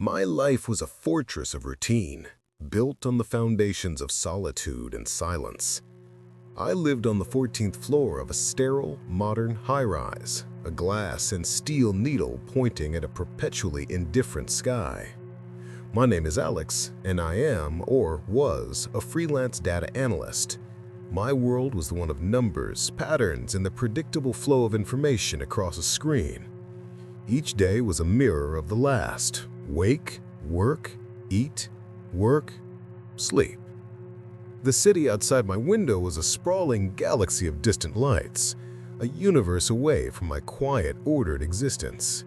My life was a fortress of routine, built on the foundations of solitude and silence. I lived on the 14th floor of a sterile, modern high-rise, a glass and steel needle pointing at a perpetually indifferent sky. My name is Alex, and I am, or was, a freelance data analyst. My world was one of numbers, patterns, and the predictable flow of information across a screen. Each day was a mirror of the last. Wake, work, eat, work, sleep. The city outside my window was a sprawling galaxy of distant lights, a universe away from my quiet, ordered existence.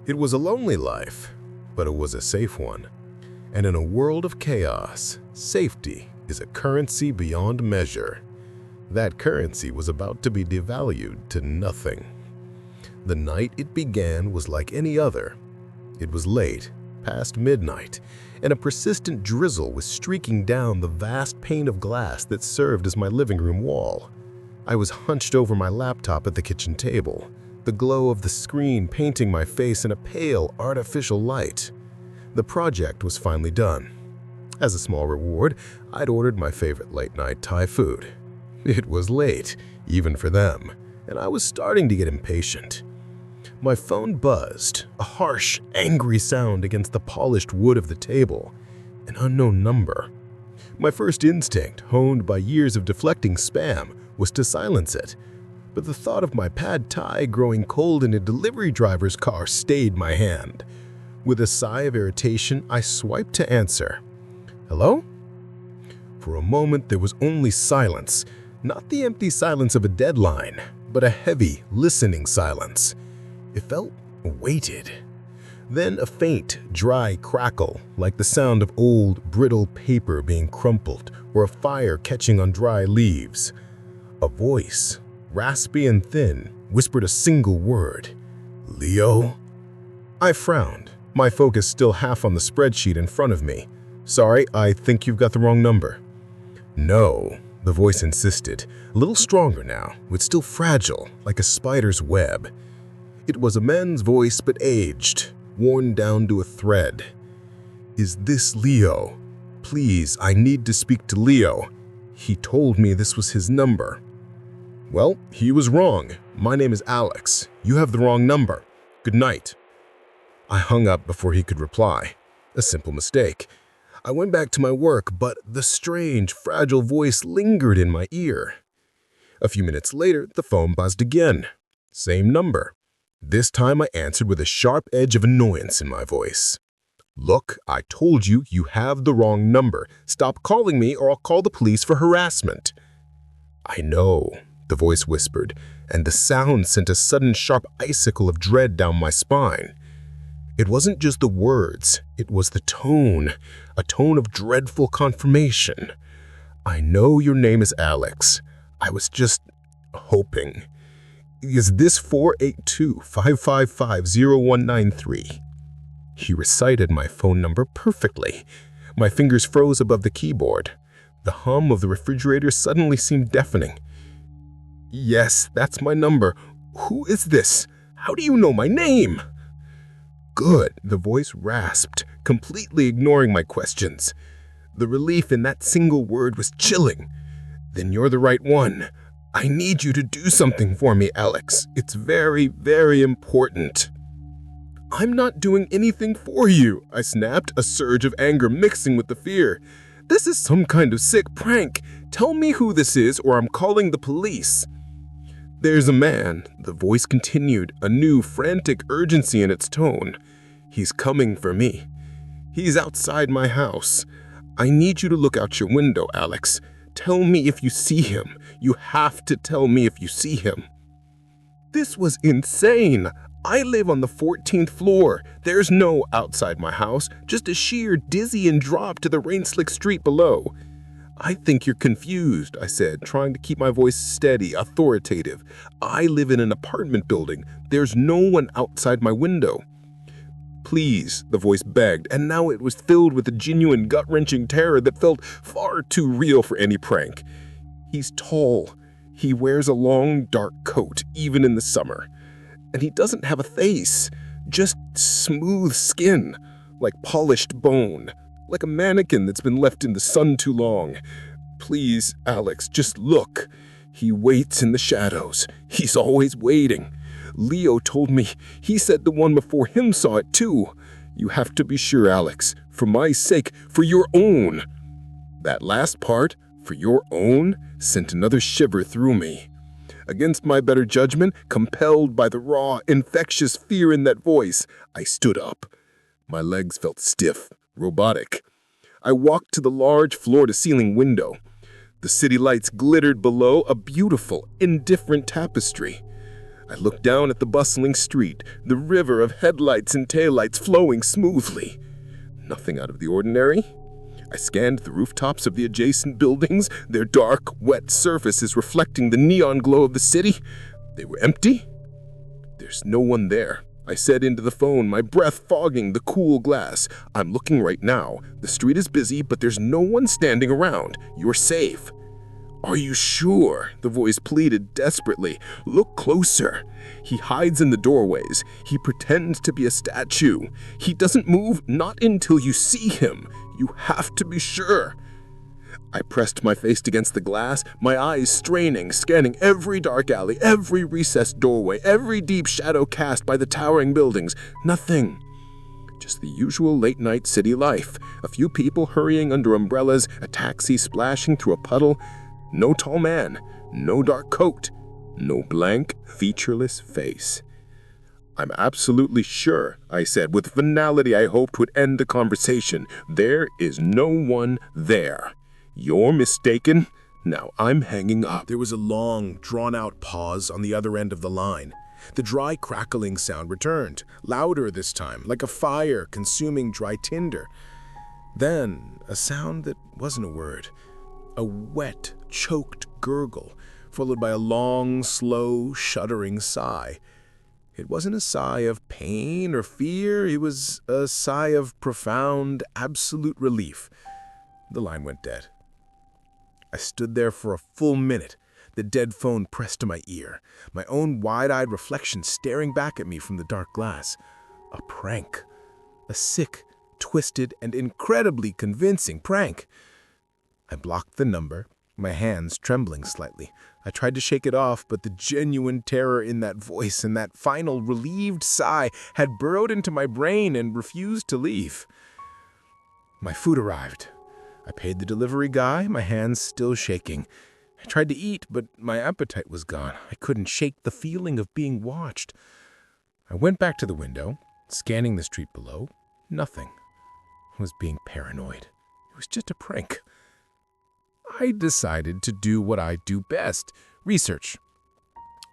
It was a lonely life, but it was a safe one. And in a world of chaos, safety is a currency beyond measure. That currency was about to be devalued to nothing. The night it began was like any other. It was late, past midnight, and a persistent drizzle was streaking down the vast pane of glass that served as my living room wall. I was hunched over my laptop at the kitchen table, the glow of the screen painting my face in a pale, artificial light. The project was finally done. As a small reward, I'd ordered my favorite late-night Thai food. It was late, even for them, and I was starting to get impatient. My phone buzzed, a harsh, angry sound against the polished wood of the table. An unknown number. My first instinct, honed by years of deflecting spam, was to silence it. But the thought of my pad thai growing cold in a delivery driver's car stayed my hand. With a sigh of irritation, I swiped to answer. Hello? For a moment, there was only silence. Not the empty silence of a deadline, but a heavy, listening silence. It felt weighted. Then a faint, dry crackle, like the sound of old, brittle paper being crumpled or a fire catching on dry leaves. A voice, raspy and thin, whispered a single word. Leo? I frowned, my focus still half on the spreadsheet in front of me. Sorry, I think you've got the wrong number. No, the voice insisted, a little stronger now, but still fragile, like a spider's web. It was a man's voice but aged, worn down to a thread. Is this Leo? Please, I need to speak to Leo. He told me this was his number. Well, he was wrong. My name is Alex. You have the wrong number. Good night. I hung up before he could reply. A simple mistake. I went back to my work, but the strange, fragile voice lingered in my ear. A few minutes later, the phone buzzed again. Same number. This time I answered with a sharp edge of annoyance in my voice. Look, I told you, you have the wrong number. Stop calling me or I'll call the police for harassment. I know, the voice whispered, and the sound sent a sudden sharp icicle of dread down my spine. It wasn't just the words, it was the tone, a tone of dreadful confirmation. I know your name is Alex. I was just hoping. Is this 482-555-0193? He recited my phone number perfectly. My fingers froze above the keyboard. The hum of the refrigerator suddenly seemed deafening. Yes, that's my number. Who is this? How do you know my name? Good, the voice rasped, completely ignoring my questions. The relief in that single word was chilling. Then you're the right one. I need you to do something for me, Alex. It's very, very important. I'm not doing anything for you, I snapped, a surge of anger mixing with the fear. This is some kind of sick prank. Tell me who this is or I'm calling the police. There's a man, the voice continued, a new frantic urgency in its tone. He's coming for me. He's outside my house. I need you to look out your window, Alex. Tell me if you see him. You have to tell me if you see him. This was insane. I live on the 14th floor. There's no outside my house, just a sheer dizzying drop to the rain-slick street below. I think you're confused, I said, trying to keep my voice steady, authoritative. I live in an apartment building. There's no one outside my window. Please, the voice begged, and now it was filled with a genuine gut-wrenching terror that felt far too real for any prank. He's tall. He wears a long, dark coat, even in the summer. And he doesn't have a face, just smooth skin. like polished bone, like a mannequin that's been left in the sun too long. Please, Alex, just look. He waits in the shadows. He's always waiting. Leo told me. He said the one before him saw it too. You have to be sure, Alex. For my sake, for your own. That last part, for your own, sent another shiver through me. Against my better judgment, compelled by the raw, infectious fear in that voice, I stood up. My legs felt stiff, robotic. I walked to the large floor-to-ceiling window. The city lights glittered below, a beautiful, indifferent tapestry. I looked down at the bustling street, the river of headlights and taillights flowing smoothly. Nothing out of the ordinary. I scanned the rooftops of the adjacent buildings, their dark, wet surfaces reflecting the neon glow of the city. They were empty. There's no one there, I said into the phone, my breath fogging the cool glass. I'm looking right now. The street is busy, but there's no one standing around. You're safe. Are you sure? The voice pleaded desperately. Look closer. He hides in the doorways. He pretends to be a statue. He doesn't move, not until you see him. You have to be sure. I pressed my face against the glass, my eyes straining, scanning every dark alley, every recessed doorway, every deep shadow cast by the towering buildings. Nothing. Just the usual late-night city life. A few people hurrying under umbrellas, a taxi splashing through a puddle. No tall man, no dark coat, no blank, featureless face. I'm absolutely sure, I said, with finality I hoped would end the conversation. There is no one there. You're mistaken. Now I'm hanging up. There was a long, drawn-out pause on the other end of the line. The dry, crackling sound returned, louder this time, like a fire consuming dry tinder. Then, a sound that wasn't a word. A wet, choked gurgle, followed by a long, slow, shuddering sigh. It wasn't a sigh of pain or fear. It was a sigh of profound, absolute relief. The line went dead. I stood there for a full minute, the dead phone pressed to my ear, my own wide-eyed reflection staring back at me from the dark glass. A prank. A sick, twisted, and incredibly convincing prank. I blocked the number, my hands trembling slightly. I tried to shake it off, but the genuine terror in that voice and that final relieved sigh had burrowed into my brain and refused to leave. My food arrived. I paid the delivery guy, my hands still shaking. I tried to eat, but my appetite was gone. I couldn't shake the feeling of being watched. I went back to the window, scanning the street below. Nothing. I was being paranoid. It was just a prank. I decided to do what I do best, research.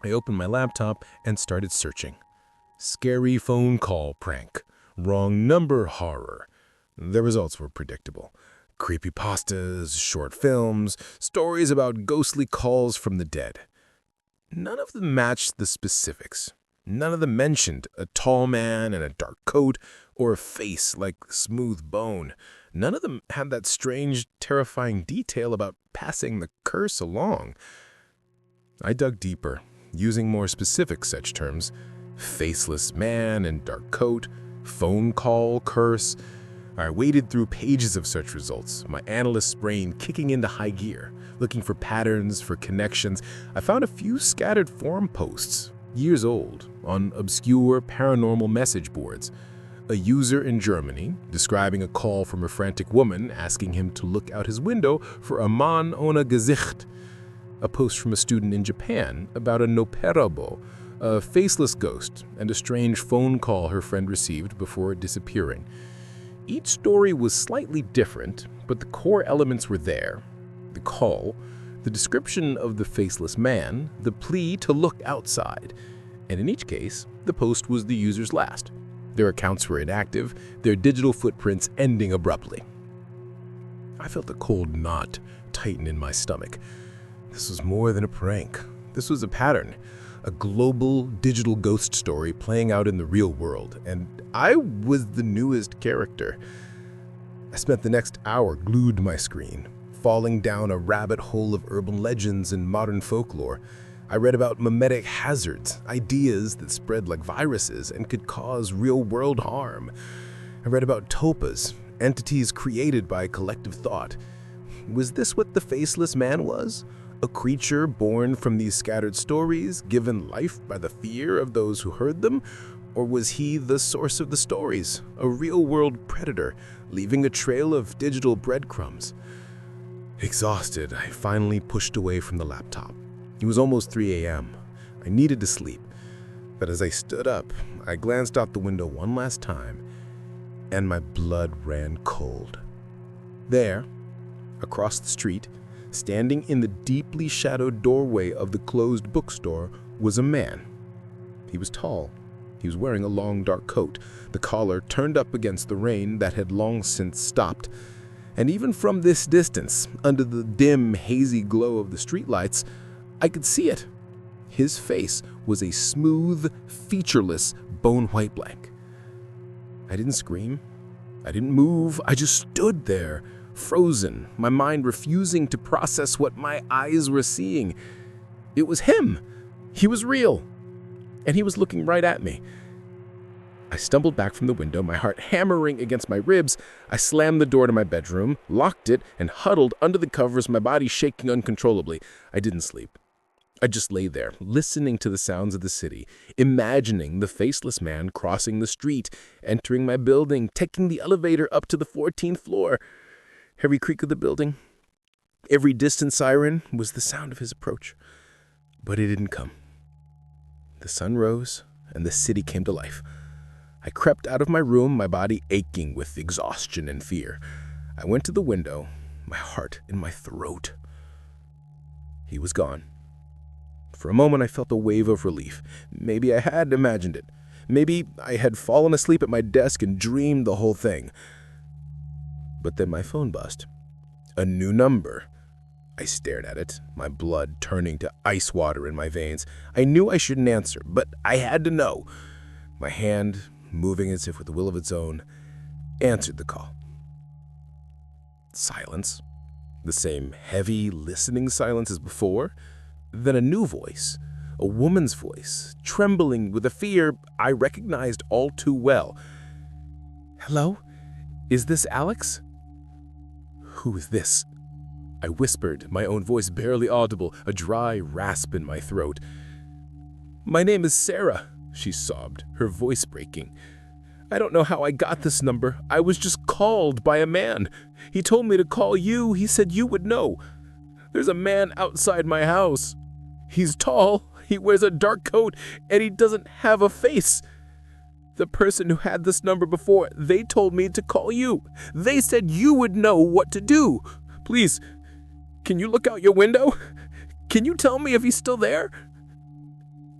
I opened my laptop and started searching. Scary phone call prank. Wrong number horror. The results were predictable. Creepypastas, short films, stories about ghostly calls from the dead. None of them matched the specifics. None of them mentioned a tall man in a dark coat or a face like smooth bone. None of them had that strange, terrifying detail about passing the curse along. I dug deeper, using more specific such terms. Faceless man in dark coat, phone call curse. I waded through pages of such results, my analyst's brain kicking into high gear, looking for patterns, for connections. I found a few scattered forum posts, years old, on obscure paranormal message boards. A user in Germany describing a call from a frantic woman asking him to look out his window for a Mann ohne Gesicht. A post from a student in Japan about a noperabo, a faceless ghost, and a strange phone call her friend received before disappearing. Each story was slightly different, but the core elements were there. The call, the description of the faceless man, the plea to look outside. And in each case, the post was the user's last. Their accounts were inactive, their digital footprints ending abruptly. I felt a cold knot tighten in my stomach. This was more than a prank. This was a pattern, a global digital ghost story playing out in the real world, and I was the newest character. I spent the next hour glued to my screen, falling down a rabbit hole of urban legends and modern folklore. I read about mimetic hazards, ideas that spread like viruses and could cause real-world harm. I read about tulpas, entities created by collective thought. Was this what the Faceless Man was? A creature born from these scattered stories, given life by the fear of those who heard them? Or was he the source of the stories, a real-world predator, leaving a trail of digital breadcrumbs? Exhausted, I finally pushed away from the laptop. It was almost 3 a.m. I needed to sleep. But as I stood up, I glanced out the window one last time, and my blood ran cold. There, across the street, standing in the deeply shadowed doorway of the closed bookstore, was a man. He was tall. He was wearing a long dark coat, the collar turned up against the rain that had long since stopped. And even from this distance, under the dim, hazy glow of the streetlights, I could see it. His face was a smooth, featureless, bone-white blank. I didn't scream. I didn't move. I just stood there, frozen, my mind refusing to process what my eyes were seeing. It was him. He was real. And he was looking right at me. I stumbled back from the window, my heart hammering against my ribs. I slammed the door to my bedroom, locked it, and huddled under the covers, my body shaking uncontrollably. I didn't sleep. I just lay there, listening to the sounds of the city, imagining the Faceless Man crossing the street, entering my building, taking the elevator up to the 14th floor. Every creak of the building, every distant siren was the sound of his approach. But it didn't come. The sun rose, and the city came to life. I crept out of my room, my body aching with exhaustion and fear. I went to the window, my heart in my throat. He was gone. For a moment, I felt a wave of relief. Maybe I had imagined it. Maybe I had fallen asleep at my desk and dreamed the whole thing. But then my phone buzzed. A new number. I stared at it, my blood turning to ice water in my veins. I knew I shouldn't answer, but I had to know. My hand, moving as if with a will of its own, answered the call. Silence. The same heavy, listening silence as before. Then a new voice, a woman's voice, trembling with a fear I recognized all too well. "Hello? Is this Alex?" "Who is this?" I whispered, my own voice barely audible, a dry rasp in my throat. "My name is Sarah," she sobbed, her voice breaking. "I don't know how I got this number. I was just called by a man. He told me to call you. He said you would know. There's a man outside my house. He's tall, he wears a dark coat, and he doesn't have a face. The person who had this number before, they told me to call you. They said you would know what to do. Please, can you look out your window? Can you tell me if he's still there?"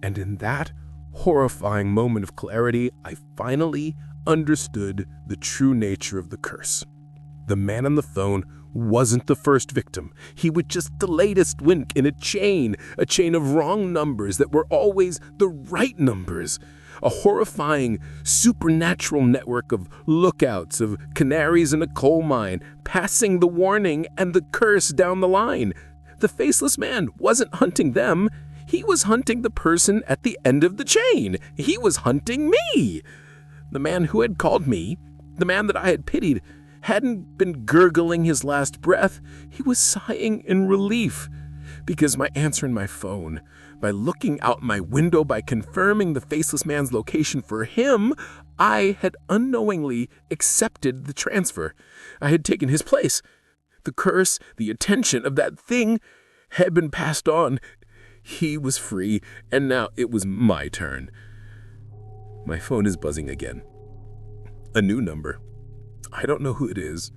And in that horrifying moment of clarity, I finally understood the true nature of the curse. The man on the phone wasn't the first victim. He was just the latest link in a chain of wrong numbers that were always the right numbers. A horrifying, supernatural network of lookouts, of canaries in a coal mine, passing the warning and the curse down the line. The Faceless Man wasn't hunting them. He was hunting the person at the end of the chain. He was hunting me. The man who had called me, the man that I had pitied, hadn't been gurgling his last breath. He was sighing in relief. Because my answer in my phone, by looking out my window, by confirming the Faceless Man's location for him, I had unknowingly accepted the transfer. I had taken his place. The curse, the attention of that thing had been passed on. He was free, and now it was my turn. My phone is buzzing again. A new number. I don't know who it is,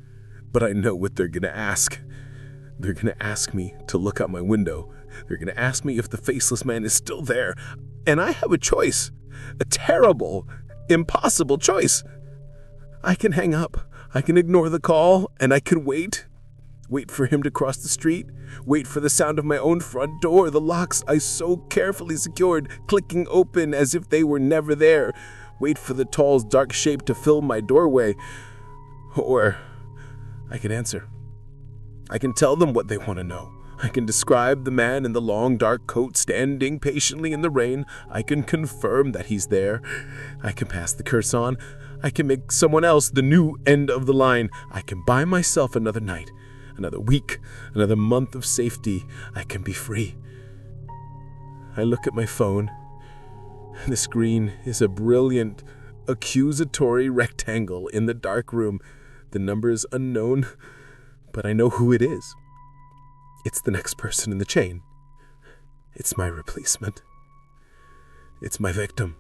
but I know what they're gonna ask. They're gonna ask me to look out my window. They're gonna ask me if the Faceless Man is still there. And I have a choice. A terrible, impossible choice. I can hang up. I can ignore the call, and I can wait. Wait for him to cross the street. Wait for the sound of my own front door, the locks I so carefully secured, clicking open as if they were never there. Wait for the tall, dark shape to fill my doorway. Or I can answer. I can tell them what they want to know. I can describe the man in the long dark coat standing patiently in the rain. I can confirm that he's there. I can pass the curse on. I can make someone else the new end of the line. I can buy myself another night, another week, another month of safety. I can be free. I look at my phone. The screen is a brilliant, accusatory rectangle in the dark room. The number is unknown, but I know who it is. It's the next person in the chain. It's my replacement. It's my victim.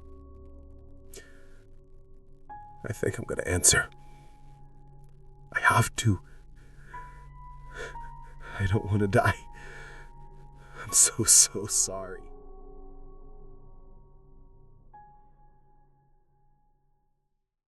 I think I'm going to answer. I have to. I don't want to die. I'm so sorry.